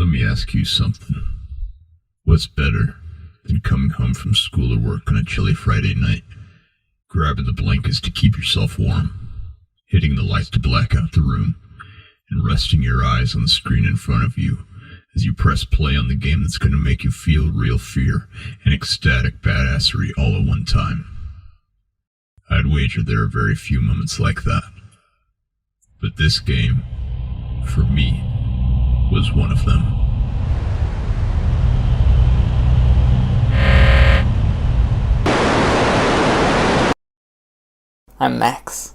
Let me ask you something. What's better than coming home from school or work on a chilly Friday night, grabbing the blankets to keep yourself warm, hitting the lights to black out the room, and resting your eyes on the screen in front of you as you press play on the game that's going to make you feel real fear and ecstatic badassery all at one time? I'd wager there are very few moments like that. But this game, for me, was one of them. I'm Max.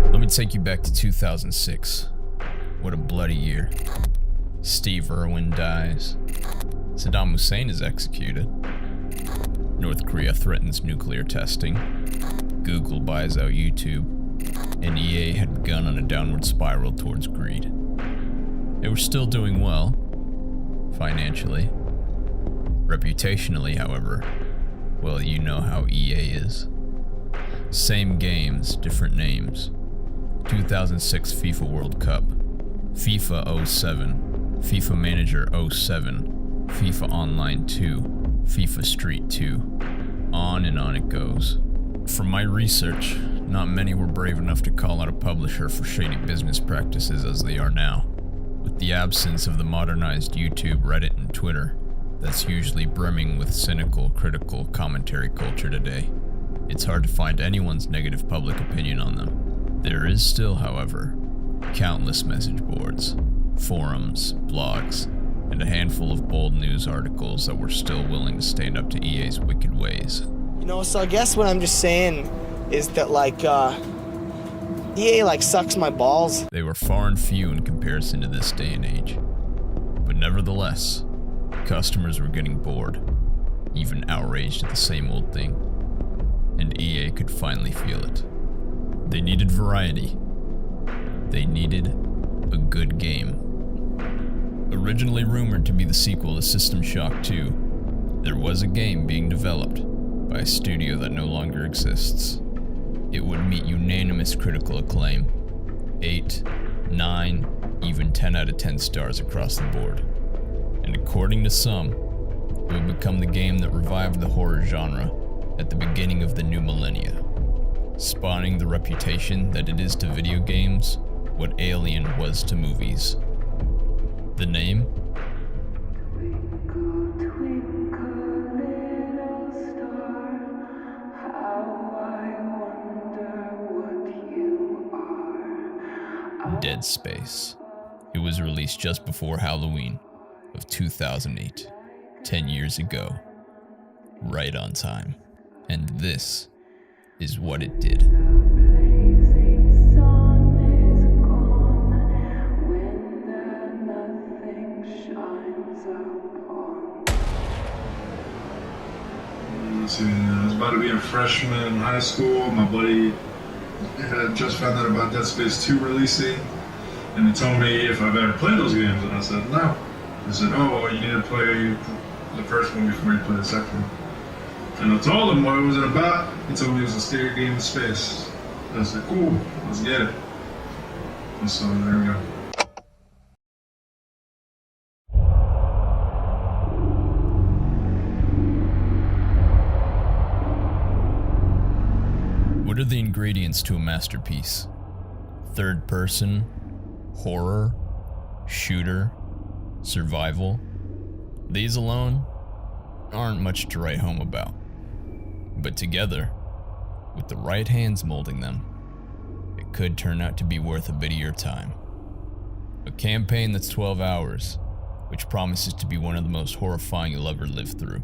Let me take you back to 2006. What a bloody year. Steve Irwin dies. Saddam Hussein is executed. North Korea threatens nuclear testing. Google buys out YouTube. And EA had begun on a downward spiral towards greed. They were still doing well, financially. Reputationally, however, well, you know how EA is. Same games, different names. 2006 FIFA World Cup, FIFA 07, FIFA Manager 07, FIFA Online 2, FIFA Street 2. On and on it goes. From my research, not many were brave enough to call out a publisher for shady business practices as they are now. With the absence of the modernized YouTube, Reddit, and Twitter that's usually brimming with cynical, critical commentary culture today, it's hard to find anyone's negative public opinion on them. There is still, however, countless message boards, forums, blogs, and a handful of bold news articles that were still willing to stand up to EA's wicked ways. You know, so I guess what I'm just saying is that, EA, sucks my balls. They were far and few in comparison to this day and age. But nevertheless, customers were getting bored, even outraged at the same old thing. And EA could finally feel it. They needed variety. They needed a good game. Originally rumored to be the sequel to System Shock 2, there was a game being developed by a studio that no longer exists. It would meet unanimous critical acclaim. 8, 9, even 10 out of 10 stars across the board. And according to some, it would become the game that revived the horror genre at the beginning of the new millennia, spawning the reputation that it is to video games what Alien was to movies. The name? Dead Space. It was released just before Halloween of 2008, 10 years ago, right on time. And this is what it did. I was about to be a freshman in high school. My buddy had just found out about Dead Space 2 releasing, and he told me if I've ever played those games, and I said no. He said, oh, you need to play the first one before you play the second one. And I told him what it was about. He told me it was a stereo game in space. And I said, cool, let's get it. And so there we go. What are the ingredients to a masterpiece? Third person, horror, shooter, survival. These alone aren't much to write home about. But together, with the right hands molding them, it could turn out to be worth a bit of your time. A campaign that's 12 hours, which promises to be one of the most horrifying you'll ever live through.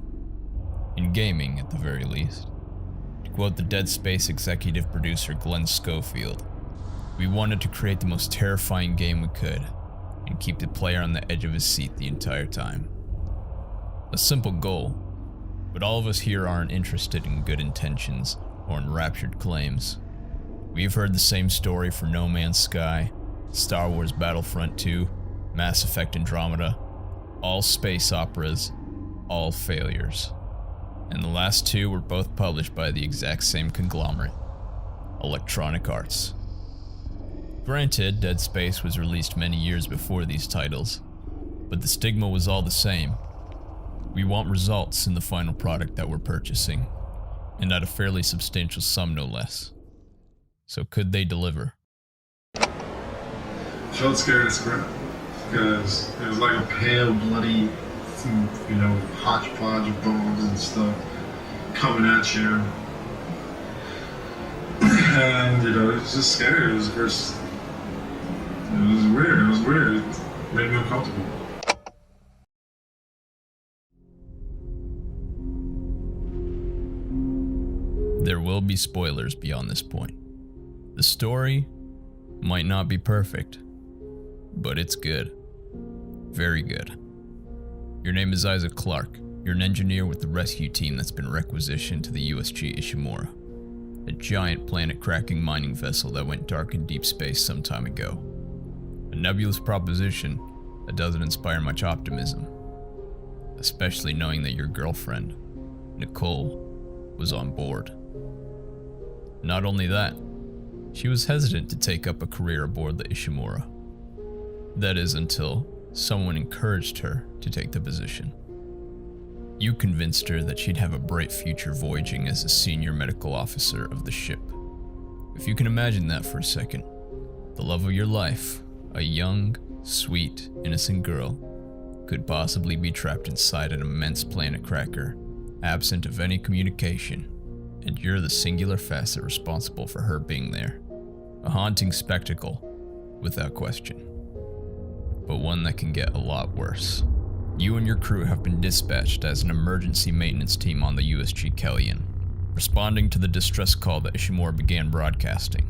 In gaming, at the very least. To quote the Dead Space executive producer Glenn Schofield, we wanted to create the most terrifying game we could, and keep the player on the edge of his seat the entire time. A simple goal, but all of us here aren't interested in good intentions or enraptured claims. We've heard the same story for No Man's Sky, Star Wars Battlefront 2, Mass Effect Andromeda, all space operas, all failures. and the last two were both published by the exact same conglomerate, Electronic Arts. Granted, Dead Space was released many years before these titles, but the stigma was all the same. We want results in the final product that we're purchasing, and at a fairly substantial sum no less. So could they deliver? I felt scared as crap because it was like a pale, bloody, hodgepodge of bones and stuff coming at you. And, it was just scary. It was the first. It was weird. It was weird. It made me uncomfortable. There will be spoilers beyond this point. The story might not be perfect, but it's good. Very good. Your name is Isaac Clarke. You're an engineer with the rescue team that's been requisitioned to the USG Ishimura, a giant planet-cracking mining vessel that went dark in deep space some time ago. A nebulous proposition that doesn't inspire much optimism, especially knowing that your girlfriend, Nicole, was on board. Not only that, she was hesitant to take up a career aboard the Ishimura. That is until someone encouraged her to take the position. You convinced her that she'd have a bright future voyaging as a senior medical officer of the ship. If you can imagine that for a second, the love of your life, a young, sweet, innocent girl, could possibly be trapped inside an immense planet cracker, absent of any communication, and you're the singular facet responsible for her being there. A haunting spectacle, without question. But one that can get a lot worse. You and your crew have been dispatched as an emergency maintenance team on the USG Kellyan, responding to the distress call that Ishimura began broadcasting.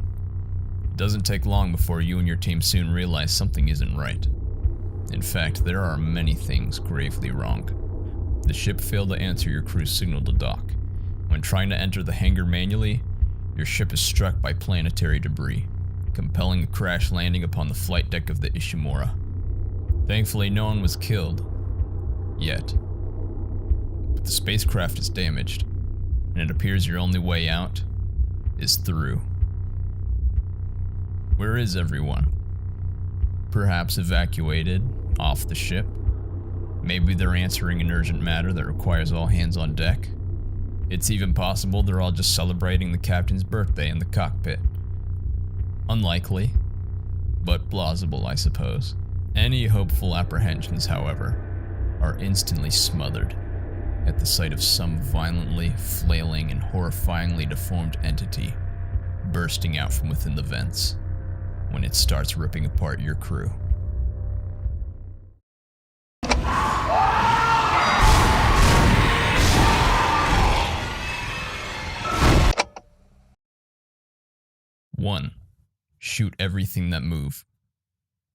It doesn't take long before you and your team soon realize something isn't right. In fact, there are many things gravely wrong. The ship failed to answer your crew's signal to dock. When trying to enter the hangar manually, your ship is struck by planetary debris, compelling a crash landing upon the flight deck of the Ishimura. Thankfully, no one was killed. Yet. But the spacecraft is damaged, and it appears your only way out is through. Where is everyone? Perhaps evacuated, off the ship? Maybe they're answering an urgent matter that requires all hands on deck? It's even possible they're all just celebrating the captain's birthday in the cockpit. Unlikely, but plausible, I suppose. Any hopeful apprehensions, however, are instantly smothered at the sight of some violently flailing and horrifyingly deformed entity bursting out from within the vents when it starts ripping apart your crew. One, shoot everything that move.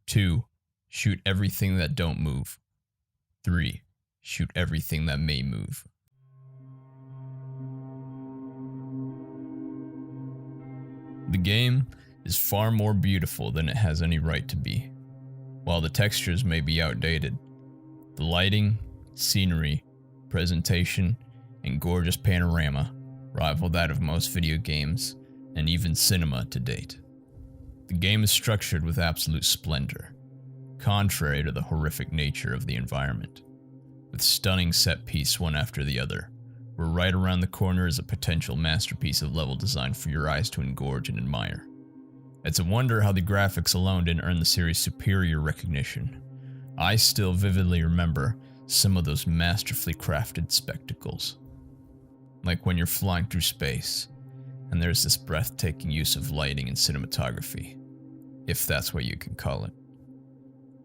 2, shoot everything that don't move. 3, shoot everything that may move. The game is far more beautiful than it has any right to be. While the textures may be outdated, the lighting, scenery, presentation, and gorgeous panorama rival that of most video games and even cinema to date. The game is structured with absolute splendor, contrary to the horrific nature of the environment. With stunning set piece one after the other, where right around the corner is a potential masterpiece of level design for your eyes to engorge and admire. It's a wonder how the graphics alone didn't earn the series superior recognition. I still vividly remember some of those masterfully crafted spectacles. Like when you're flying through space, and there's this breathtaking use of lighting and cinematography, if that's what you can call it.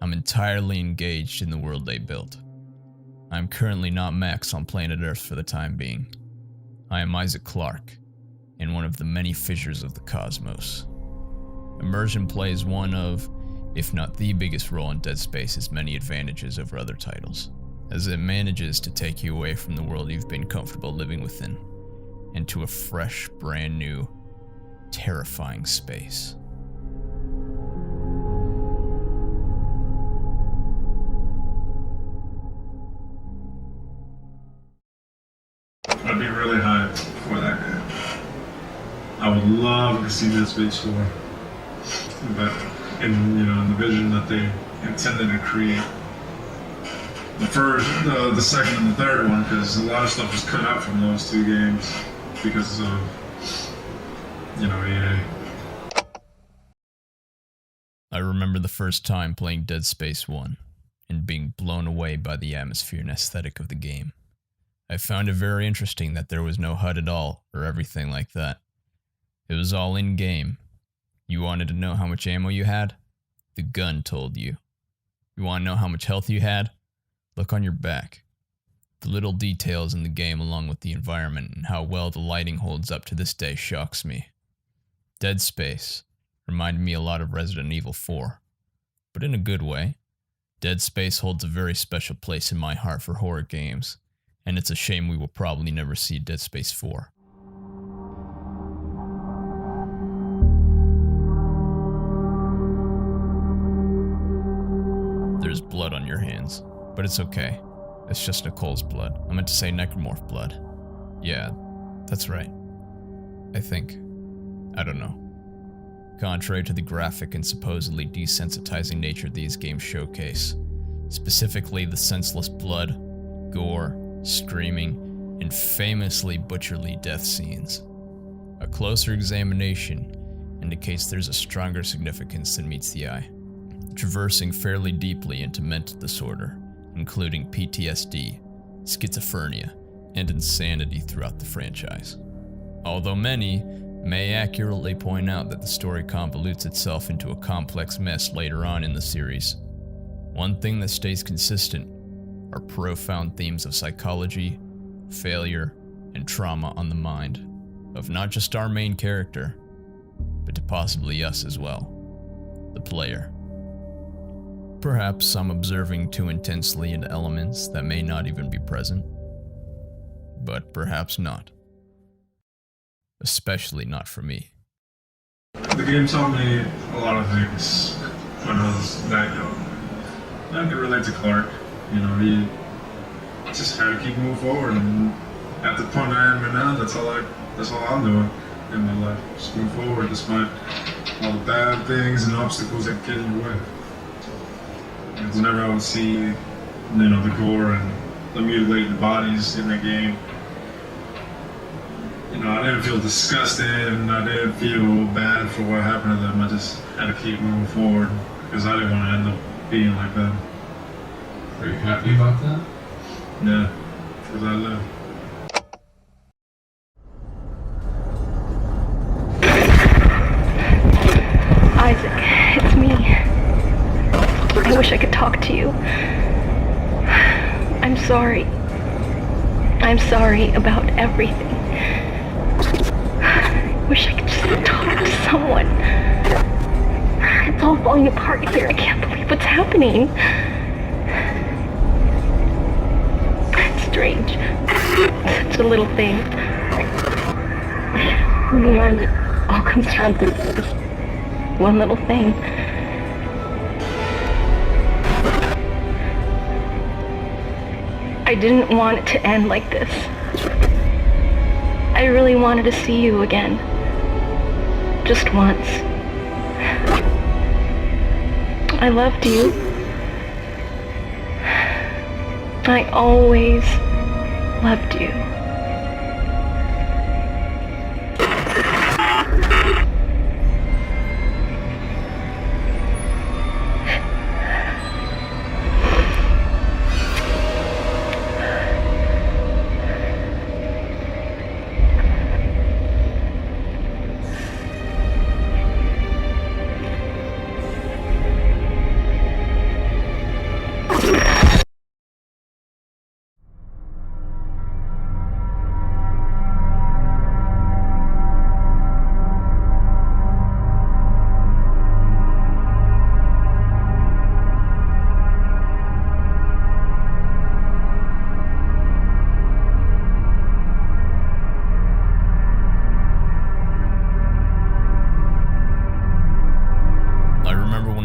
I'm entirely engaged in the world they built. I am currently not Max on planet Earth for the time being. I am Isaac Clarke, in one of the many fissures of the cosmos. Immersion plays one of, if not the biggest role in Dead Space's many advantages over other titles, as it manages to take you away from the world you've been comfortable living within, into a fresh, brand new, terrifying space. I me really hyped for that game. I would love to see Dead Space 4, but in the vision that they intended to create. The second and the third one, because a lot of stuff was cut out from those two games because of EA. I remember the first time playing Dead Space 1 and being blown away by the atmosphere and aesthetic of the game. I found it very interesting that there was no HUD at all or everything like that. It was all in-game. You wanted to know how much ammo you had? The gun told you. You want to know how much health you had? Look on your back. The little details in the game along with the environment and how well the lighting holds up to this day shocks me. Dead Space reminded me a lot of Resident Evil 4, but in a good way. Dead Space holds a very special place in my heart for horror games, and it's a shame we will probably never see Dead Space 4. There's blood on your hands, but it's okay. It's just Nicole's blood. I meant to say necromorph blood. Yeah, that's right. I think. I don't know. Contrary to the graphic and supposedly desensitizing nature these games showcase, specifically the senseless blood, gore, screaming, and famously butcherly death scenes, a closer examination indicates there's a stronger significance than meets the eye, traversing fairly deeply into mental disorder, including PTSD, schizophrenia, and insanity throughout the franchise. Although many may accurately point out that the story convolutes itself into a complex mess later on in the series, one thing that stays consistent are profound themes of psychology, failure, and trauma on the mind of not just our main character, but to possibly us as well, the player. Perhaps I'm observing too intensely into elements that may not even be present, but perhaps not. Especially not for me. The game taught me a lot of things when I was that young. I could relate to Clark. He just had to keep moving forward, and at the point I am right now, that's all I'm doing in my life. Just move forward despite all the bad things and obstacles that get in your way. And whenever I would see, the gore and the mutilated bodies in the game, I didn't feel disgusted and I didn't feel bad for what happened to them. I just had to keep moving forward because I didn't want to end up being like them. Are you happy about that? Yeah, because I live. Isaac, it's me. I wish I could talk to you. I'm sorry. I'm sorry about everything. I wish I could just talk to someone. It's all falling apart here. I can't believe what's happening. It's strange. Such a little thing. And it all comes down to this one little thing. I didn't want it to end like this. I really wanted to see you again. Just once. I loved you. I always loved you.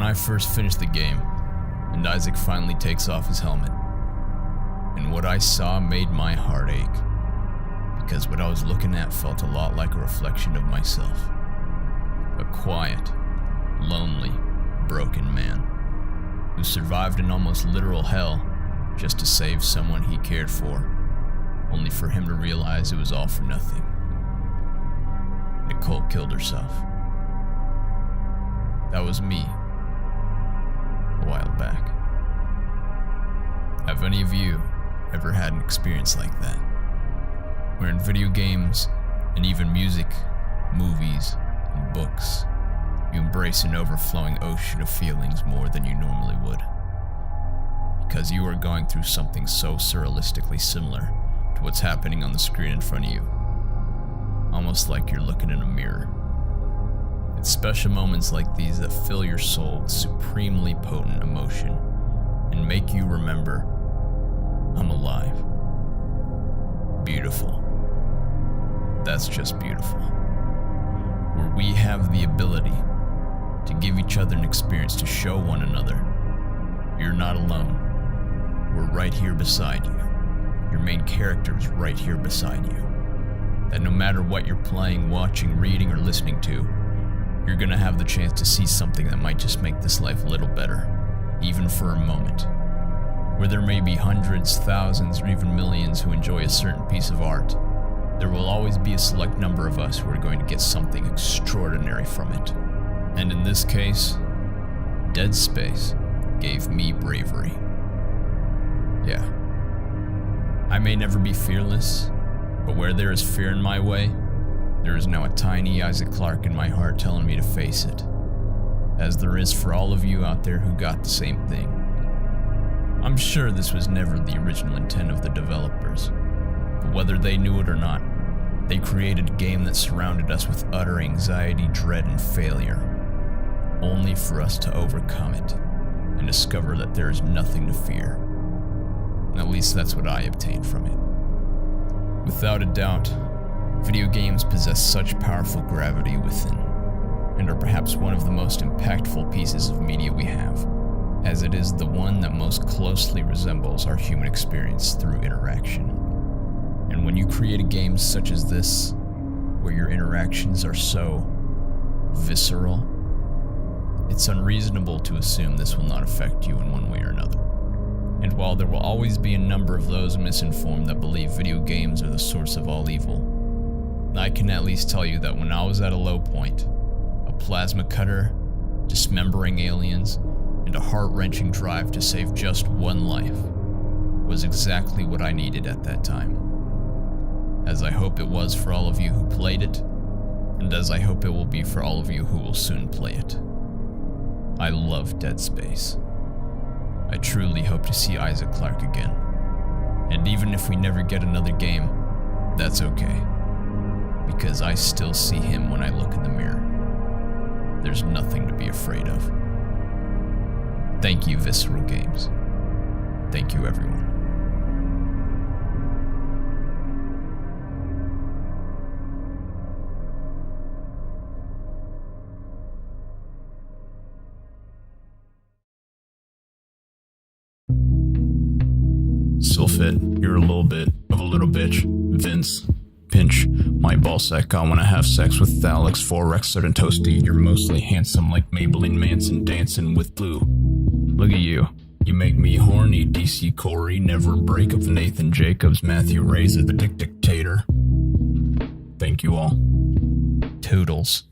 I first finished the game, and Isaac finally takes off his helmet. And what I saw made my heart ache. because what I was looking at felt a lot like a reflection of myself. A quiet, lonely, broken man who survived an almost literal hell just to save someone he cared for, only for him to realize it was all for nothing. Nicole killed herself. That was me, a while back. Have any of you ever had an experience like that? Where in video games, and even music, movies, and books, you embrace an overflowing ocean of feelings more than you normally would. Because you are going through something so surrealistically similar to what's happening on the screen in front of you. Almost like you're looking in a mirror. It's special moments like these that fill your soul with supremely potent emotion and make you remember, I'm alive. Beautiful. That's just beautiful. Where we have the ability to give each other an experience to show one another, you're not alone. We're right here beside you. Your main character is right here beside you. That no matter what you're playing, watching, reading, or listening to, you're gonna have the chance to see something that might just make this life a little better, even for a moment. Where there may be hundreds, thousands, or even millions who enjoy a certain piece of art, there will always be a select number of us who are going to get something extraordinary from it. And in this case, Dead Space gave me bravery. Yeah. I may never be fearless, but where there is fear in my way, there is now a tiny Isaac Clarke in my heart telling me to face it, as there is for all of you out there who got the same thing. I'm sure this was never the original intent of the developers, but whether they knew it or not, they created a game that surrounded us with utter anxiety, dread, and failure, only for us to overcome it and discover that there is nothing to fear. At least that's what I obtained from it. Without a doubt, video games possess such powerful gravity within, and are perhaps one of the most impactful pieces of media we have, as it is the one that most closely resembles our human experience through interaction. And when you create a game such as this, where your interactions are so visceral, it's unreasonable to assume this will not affect you in one way or another. And while there will always be a number of those misinformed that believe video games are the source of all evil, I can at least tell you that when I was at a low point, a plasma cutter, dismembering aliens, and a heart-wrenching drive to save just one life was exactly what I needed at that time. As I hope it was for all of you who played it, and as I hope it will be for all of you who will soon play it. I love Dead Space. I truly hope to see Isaac Clarke again. And even if we never get another game, that's okay. Because I still see him when I look in the mirror. There's nothing to be afraid of. Thank you, Visceral Games. Thank you, everyone. Sylphid, you're a little bit of a little bitch. Vince, pinch, my ballsack, I wanna have sex with Alex, 4X, and Toasty. You're mostly handsome like Maybelline Manson dancing with blue. Look at you. You make me horny, DC Corey, never break up with Nathan Jacobs, Matthew Razor, the dictator. Thank you all. Toodles.